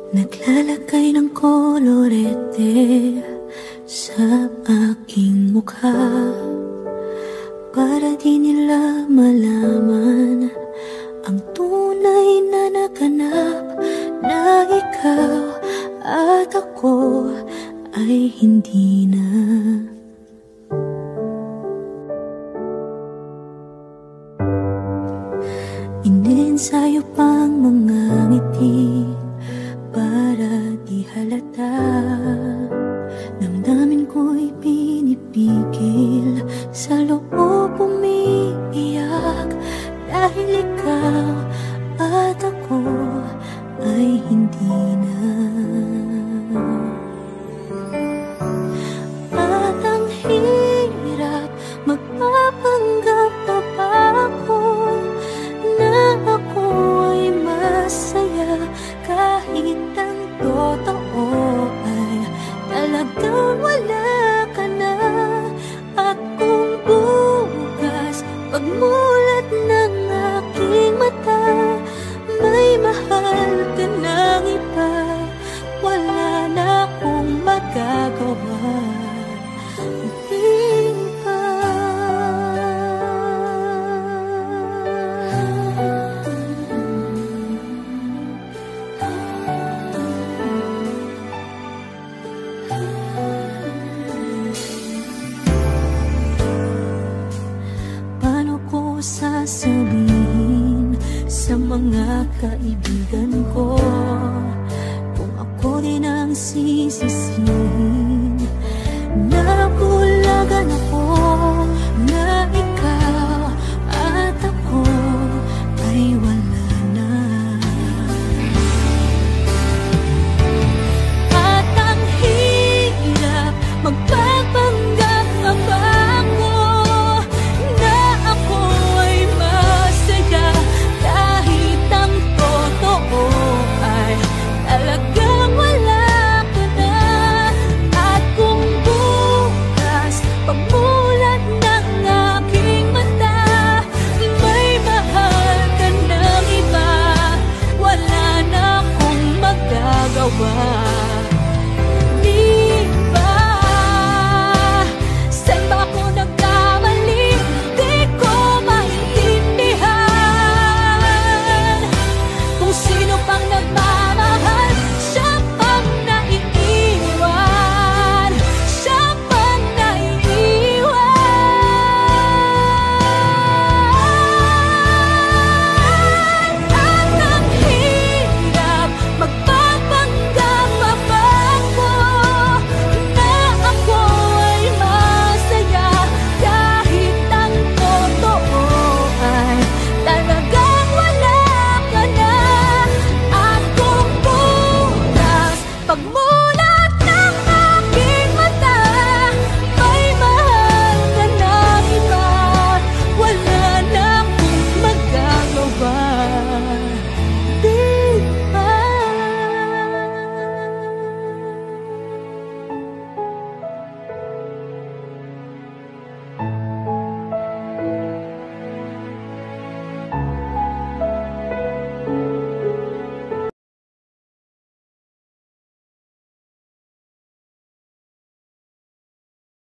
Naglalagay ng kolorete sa aking mukha para di nila malaman ang tunay na naganap, na ikaw at ako ay hindi na. Iniensayo pang mga ngiti para di halata. Damdamin ko'y pinipigil, sa loob umiiyak, dahil ikaw at ako ay hindi na. At ang hirap, magpapanggap na ba ako na ako ay masaya, kahit ang totoo ay talagang wala ka na. At kung bukas pagmulat ng aking mata, may mahal ka ng iba, wala na akong magagawa. Di ba? Paano ko sasabihin sa mga kaibigan ko kung ako din ang sisisihin? Nabulagan ako na ikaw at ako ay wala na. At ang hirap, magpapanggap pa ba ako na ako ay masaya, kahit ang totoo ay talagang wala ka na. At kung bukas pagmulat ng aking mata, may mahal ka ng iba, wala na akong magagawa. Di ba? Saan ba ako nagkamali? Di ko maintindihan kung sino pang nagmahal